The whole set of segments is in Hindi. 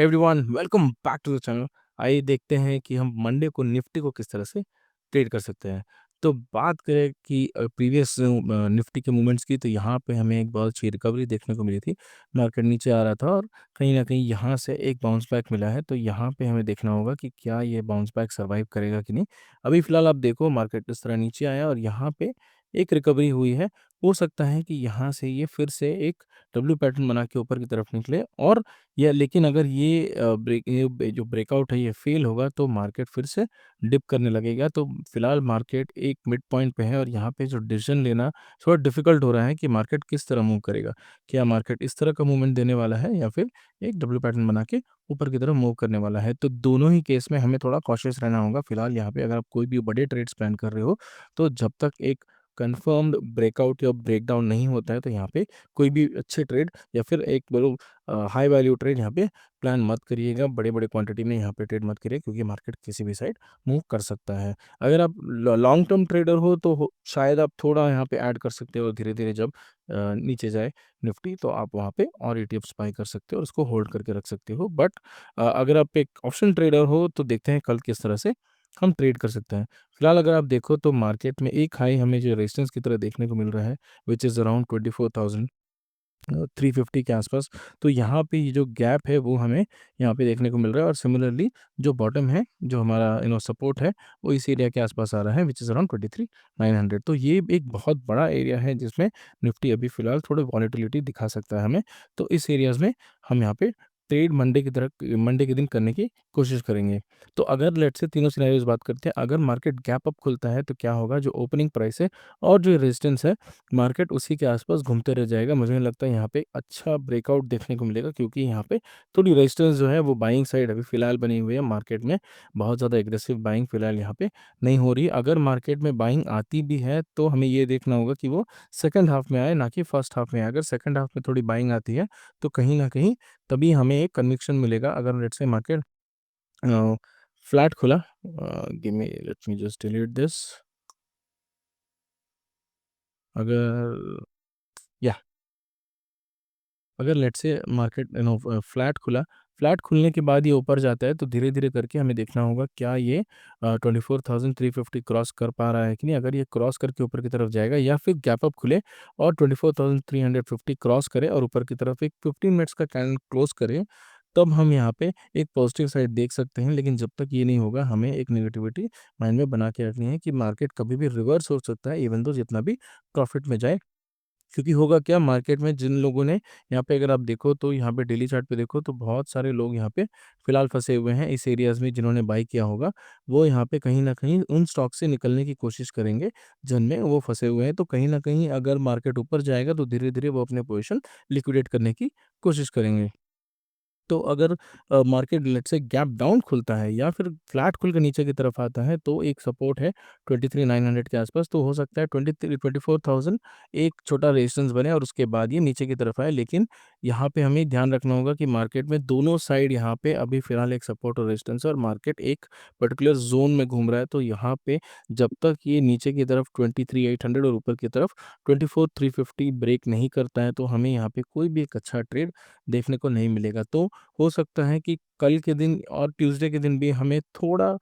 Everyone welcome back to the channel. आइए देखते हैं कि हम मंडे को निफ्टी को किस तरह से ट्रेड कर सकते हैं। तो बात करें कि प्रीवियस निफ्टी के मूवमेंट्स की, तो यहाँ पे हमें एक बहुत अच्छी रिकवरी देखने को मिली थी। मार्केट नीचे आ रहा था और कहीं ना कहीं यहाँ से एक बाउंस बैक मिला है। तो यहाँ पे हमें देखना होगा कि क्या ये बाउंस बैक सर्वाइव करेगा कि नहीं। अभी फिलहाल आप देखो, मार्केट इस तरह नीचे आया और यहाँ पे एक रिकवरी हुई है। हो सकता है कि यहाँ से ये फिर से एक डब्ल्यू पैटर्न बना के ऊपर की तरफ निकले, और या लेकिन अगर ये जो ब्रेकआउट है ये फेल होगा तो मार्केट फिर से डिप करने लगेगा। तो फिलहाल मार्केट एक मिड पॉइंट पे है और यहाँ पे जो डिसीजन लेना थोड़ा डिफिकल्ट हो रहा है कि मार्केट किस तरह मूव करेगा। क्या मार्केट इस तरह का मूवमेंट देने वाला है या फिर एक डब्ल्यू पैटर्न बना के ऊपर की तरफ मूव करने वाला है। तो दोनों ही केस में हमें थोड़ा कॉशियस रहना होगा। फिलहाल यहाँ पे अगर आप कोई भी बड़े ट्रेड्स प्लान कर रहे हो, तो जब तक एक कंफर्म्ड ब्रेकआउट या ब्रेकडाउन नहीं होता है, तो यहाँ पे कोई भी अच्छे ट्रेड या फिर एक बोलो हाई वैल्यू ट्रेड यहाँ पे प्लान मत करिएगा। बड़े बड़े क्वांटिटी में यहाँ पे ट्रेड मत करिए, क्योंकि मार्केट किसी भी साइड मूव कर सकता है। अगर आप लॉन्ग टर्म ट्रेडर हो तो शायद आप थोड़ा यहाँ पे ऐड कर सकते हो। धीरे धीरे जब नीचे जाए निफ्टी, तो आप वहाँ पे और ईटीएफ्स बाई कर सकते हो और उसको होल्ड करके रख सकते हो। बट अगर आप एक ऑप्शन ट्रेडर हो तो देखते हैं कल किस तरह से हम ट्रेड कर सकते हैं। फिलहाल अगर आप देखो तो मार्केट में एक हाई हमें जो रेजिस्टेंस की तरह देखने को मिल रहा है, विच इज़ अराउंड 24,350 के आसपास। तो यहाँ पे ये जो गैप है वो हमें यहाँ पे देखने को मिल रहा है, और सिमिलरली जो बॉटम है, जो हमारा सपोर्ट है, वो इस एरिया के आसपास आ रहा है, विच इज़ अराउंड 23,900। तो ये एक बहुत बड़ा एरिया है जिसमें निफ्टी अभी फिलहाल थोड़ी वॉलेटिलिटी दिखा सकता है हमें। तो इस एरियाज में हम यहाँ पे ट्रेड मंडे के दिन करने की कोशिश करेंगे। तो अगर लेट से तीनों सिनेरियोज बात करते हैं, अगर मार्केट गैप अप खुलता है तो क्या होगा, जो ओपनिंग प्राइस है और जो रेजिस्टेंस है, मार्केट उसी के आसपास घूमते रह जाएगा। मुझे नहीं लगता यहाँ पे अच्छा ब्रेकआउट देखने को मिलेगा, क्योंकि यहाँ पे थोड़ी रेजिस्टेंस जो है वो बाइंग साइड अभी फिलहाल बनी हुई है। मार्केट में बहुत ज़्यादा एग्रेसिव बाइंग फिलहाल यहाँ पे नहीं हो रही। अगर मार्केट में बाइंग आती भी है तो हमें ये देखना होगा कि वो सेकंड हाफ में आए, ना कि फर्स्ट हाफ में आए। अगर सेकंड हाफ में थोड़ी बाइंग आती है तो कहीं ना कहीं तभी हमें एक कन्विक्शन मिलेगा। अगर लेट्स से मार्केट फ्लैट खुला, give me let me just delete this. अगर या अगर लेट्स से मार्केट फ्लैट खुला, फ्लैट खुलने के बाद ये ऊपर जाता है, तो धीरे धीरे करके हमें देखना होगा क्या ये 24,350 क्रॉस कर पा रहा है कि नहीं। अगर ये क्रॉस करके ऊपर की तरफ जाएगा या फिर गैप अप खुले और 24,350 क्रॉस करे और ऊपर की तरफ एक 15 मिनट्स का कैंडल क्लोज करे, तब हम यहाँ पे एक पॉजिटिव साइड देख सकते हैं। लेकिन जब तक ये नहीं होगा, हमें एक नेगेटिविटी माइंड में बना के रखनी है कि मार्केट कभी भी रिवर्स हो सकता है, इवन तो जितना भी प्रॉफिट में जाए। क्योंकि होगा क्या, मार्केट में जिन लोगों ने यहाँ पे, अगर आप देखो तो यहाँ पे डेली चार्ट पे देखो तो बहुत सारे लोग यहाँ पे फिलहाल फंसे हुए हैं इस एरियाज में। जिन्होंने बाई किया होगा वो यहाँ पे कहीं ना कहीं उन स्टॉक से निकलने की कोशिश करेंगे जिनमें वो फंसे हुए हैं। तो कहीं ना कहीं अगर मार्केट ऊपर जाएगा तो धीरे धीरे वो अपने पोजीशन लिक्विडेट करने की कोशिश करेंगे। तो अगर मार्केट लेट से गैप डाउन खुलता है या फिर फ्लैट खुल के नीचे की तरफ आता है, तो एक सपोर्ट है 23,900 के आसपास। तो हो सकता है 24,000 एक छोटा रेजिस्टेंस बने और उसके बाद ये नीचे की तरफ आए। लेकिन यहाँ पे हमें ध्यान रखना होगा कि मार्केट में दोनों साइड यहाँ पे अभी फिलहाल एक सपोर्ट और रेजिस्टेंस है, और मार्केट एक पर्टिकुलर जोन में घूम रहा है। तो यहाँ पे जब तक ये नीचे की तरफ 23,800 और ऊपर की तरफ 24,350 ब्रेक नहीं करता है, तो हमें यहाँ पे कोई भी एक अच्छा ट्रेड देखने को नहीं मिलेगा। तो हो सकता है कि कल के दिन और ट्यूसडे के दिन भी हमें थोड़ा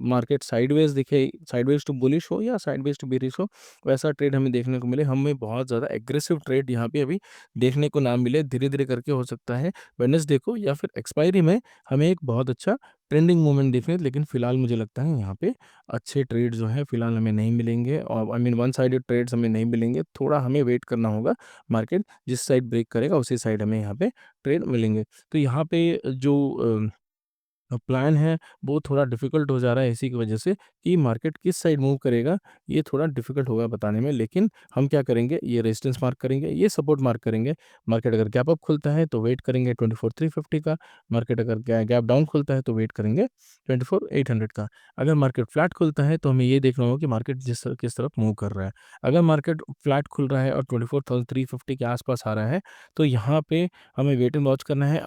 मार्केट साइडवेज दिखे, साइडवेज टू बुलिश हो या साइडवेज टू बेरिश हो, वैसा ट्रेड हमें देखने को मिले। हमें बहुत ज़्यादा एग्रेसिव ट्रेड यहाँ पे अभी देखने को ना मिले। धीरे धीरे करके हो सकता है वेडनेसडे को या फिर एक्सपायरी में हमें एक बहुत अच्छा ट्रेंडिंग मूवमेंट देखने। लेकिन फिलहाल मुझे लगता है यहाँ पे अच्छे ट्रेड जो है फिलहाल हमें नहीं मिलेंगे, और I mean one sided trades हमें नहीं मिलेंगे। थोड़ा हमें वेट करना होगा। मार्केट जिस साइड ब्रेक करेगा उसी साइड हमें यहाँ पे ट्रेड मिलेंगे। तो यहाँ पे जो प्लान है वो थोड़ा डिफ़िकल्ट हो जा रहा है इसी की वजह से कि मार्केट किस साइड मूव करेगा, ये थोड़ा डिफ़िकल्ट होगा बताने में। लेकिन हम क्या करेंगे, ये रेजिस्टेंस मार्क करेंगे, ये सपोर्ट मार्क करेंगे। मार्केट अगर गैप अप खुलता है तो वेट करेंगे 24,350 का। मार्केट अगर गैप डाउन खुलता है तो वेट करेंगे 24,800 का। अगर मार्केट फ्लैट खुलता है तो हमें ये देखना होगा कि मार्केट किस तरफ मूव कर रहा है। अगर मार्केट फ्लैट खुल रहा है और 24,350 के आसपास आ रहा है, तो यहाँ पे हमें वेट एंड वॉच करना है।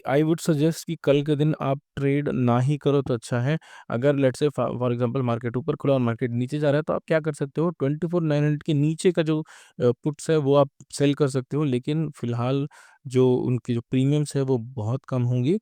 आई वुड सजेस्ट कि कल के दिन आप ट्रेड ट्रेड ना ही करो तो अच्छा है। अगर let's say for example market ऊपर खुला और मार्केट नीचे जा रहा है तो आप क्या कर सकते हो, 24,900 के नीचे का जो पुट्स है वो आप सेल कर सकते हो, लेकिन फिलहाल जो उनकी जो प्रीमियम्स है वो बहुत कम होंगी।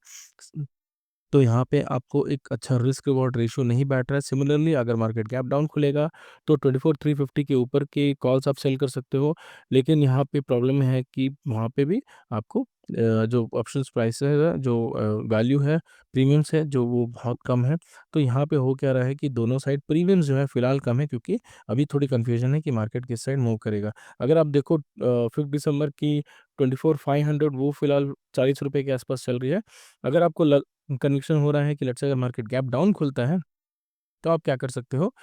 तो यहाँ पे आपको एक अच्छा रिस्क रिवॉर्ड रेशियो नहीं बैठ रहा है। सिमिलरली अगर मार्केट गैप डाउन खुलेगा तो 24,350 के ऊपर के कॉल्स आप सेल कर सकते हो, लेकिन यहाँ पे प्रॉब्लम है कि वहाँ पे भी आपको जो ऑप्शंस प्राइस है, जो वैल्यू है, प्रीमियम्स है, जो वो बहुत कम है। तो यहाँ पे हो क्या रहा है कि दोनों साइड प्रीमियम्स जो है फिलहाल कम है, क्योंकि अभी थोड़ी कन्फ्यूजन है कि मार्केट किस साइड मूव करेगा। अगर आप देखो 5 दिसंबर की 24,500 वो फिलहाल 40 रुपये के आसपास चल रही है। अगर आपको कन्विक्शन हो रहा है कि लेट्स से अगर मार्केट गैप डाउन खुलता है तो आप क्या कर सकते हो,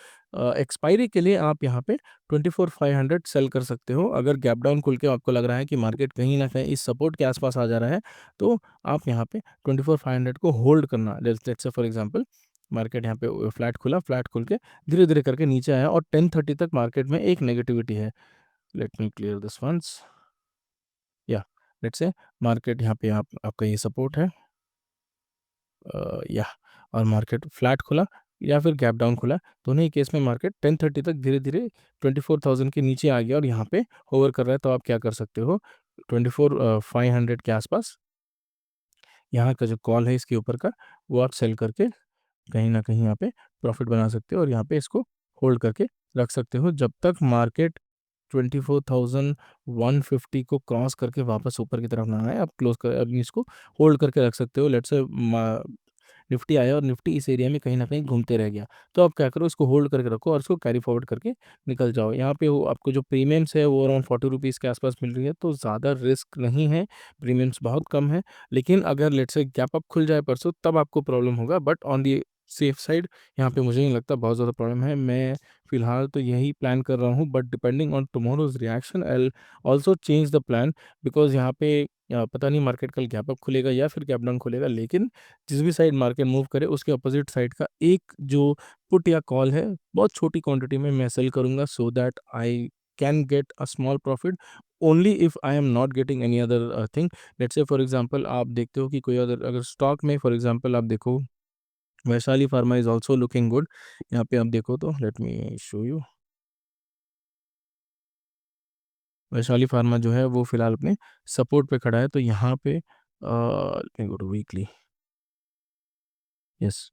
एक्सपायरी के लिए आप यहाँ पे 24,500 सेल कर सकते हो। अगर गैप डाउन खुल के आपको लग रहा है कि मार्केट कहीं ना कहीं इस सपोर्ट के आसपास आ जा रहा है तो आप यहाँ पे 24,500 को होल्ड करना। Let's say for example market यहाँ पे फ्लैट खुला, फ्लैट खुल के धीरे धीरे करके नीचे आया और 10:30 तक मार्केट में एक नेगेटिविटी है। Let me clear this once. या लेट्स से मार्केट यहाँ पे आपका ये सपोर्ट है, या और मार्केट फ्लैट खुला या फिर गैप डाउन खुला, दोनों ही केस में मार्केट 10:30 तक धीरे धीरे 24,000 के नीचे आ गया और यहाँ पे होवर कर रहा है। तो आप क्या कर सकते हो, 24,500 के आसपास यहाँ का जो कॉल है इसके ऊपर का वो आप सेल करके कहीं ना कहीं यहाँ पे प्रॉफिट बना सकते हो और यहाँ पे इसको होल्ड करके रख सकते हो जब तक मार्केट 24,150 को क्रॉस करके वापस ऊपर की तरफ ना आए। आप क्लोज कर अभी इसको होल्ड करके रख सकते हो। लेट्स से निफ्टी आया और निफ्टी इस एरिया में कहीं ना कहीं घूमते रह गया, तो आप क्या करो, इसको होल्ड करके रखो और इसको कैरी फॉरवर्ड करके निकल जाओ। यहाँ पे आपको जो प्रीमियम्स है वो अराउंड 40 रुपीज़ के आसपास मिल रही है, तो ज़्यादा रिस्क नहीं है, प्रीमियम्स बहुत कम है। लेकिन अगर लेट्स से गैप अप खुल जाए परसों तब आपको प्रॉब्लम होगा, but on the safe side यहाँ पे मुझे नहीं लगता बहुत ज़्यादा प्रॉब्लम है। मैं फिलहाल तो यही प्लान कर रहा हूँ, but depending on tomorrow's reaction I also change the plan, because यहाँ पे पता नहीं मार्केट कल गैप अप खुलेगा या फिर गैप डाउन खुलेगा, लेकिन जिस भी साइड मार्केट मूव करे उसके अपोजिट साइड का एक जो पुट या कॉल है बहुत छोटी क्वांटिटी में मैं सेल करूंगा, so that I can get a small profit only if I am not getting any other thing. Let's say for example आप देखते हो कि कोई अदर अगर स्टॉक में फॉर एग्जांपल आप देखो Vaishali pharma is also looking good. यहाँ पे आप देखो तो let me show you, Vaishali pharma जो है वो फिलहाल अपने सपोर्ट पे खड़ा है। तो यहाँ पे let me go to weekly. Yes,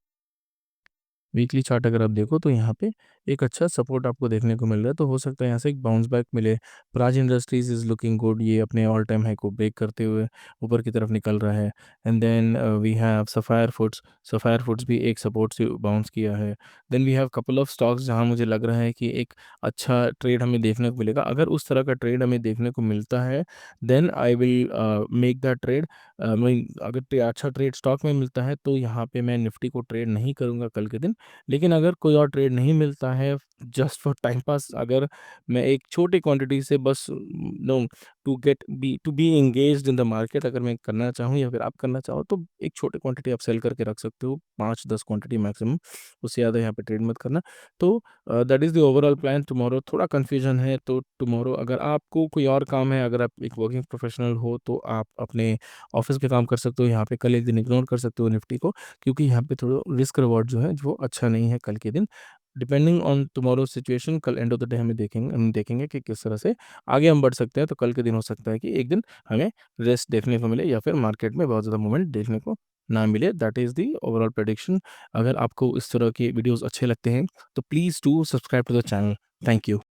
weekly chart अगर आप देखो तो यहाँ पे एक अच्छा सपोर्ट आपको देखने को मिल रहा है, तो हो सकता है यहाँ से एक बाउंस बैक मिले। Praj industries is looking good, ये अपने ऑल टाइम हाई को ब्रेक करते हुए ऊपर की तरफ निकल रहा है। And then we have sapphire foods, sapphire foods भी एक सपोर्ट से बाउंस किया है। Then we have couple of stocks जहाँ मुझे लग रहा है कि एक अच्छा ट्रेड हमें देखने को मिलेगा। अगर उस तरह का ट्रेड हमें देखने को मिलता है then I will make that trade. अगर अच्छा ट्रेड स्टॉक में मिलता है तो यहाँ पे मैं निफ्टी को ट्रेड नहीं करूँगा कल के दिन। लेकिन अगर कोई और ट्रेड नहीं मिलता है, जस्ट फॉर टाइम पास, अगर मैं एक छोटी क्वांटिटी से बस know to be engaged in the market अगर मैं करना चाहूँ या फिर आप करना चाहो तो एक छोटी क्वांटिटी आप सेल करके रख सकते हो, 5-10 क्वांटिटी मैक्सिमम, उससे ज़्यादा यहाँ पे ट्रेड मत करना। तो that is the overall plan. Tomorrow थोड़ा कन्फ्यूजन है, तो टुमारो अगर आपको कोई और काम है, अगर आप एक वर्किंग प्रोफेशनल हो तो आप अपने ऑफिस के काम कर सकते हो, यहाँ पे कल एक दिन इग्नोर कर सकते हो निफ्टी को, क्योंकि यहाँ पे थोड़ा रिस्क रिवॉर्ड जो है वो अच्छा नहीं है कल के दिन। डिपेंडिंग ऑन टुमारो सिचुएशन कल एंड ऑफ द डे हम देखेंगे कि किस तरह से आगे हम बढ़ सकते हैं। तो कल के दिन हो सकता है कि एक दिन हमें रेस्ट देखने को मिले या फिर मार्केट में बहुत ज़्यादा मूवमेंट देखने को ना मिले। That is the overall prediction. अगर आपको इस तरह के वीडियोस अच्छे लगते हैं तो please do subscribe to the channel. Thank you.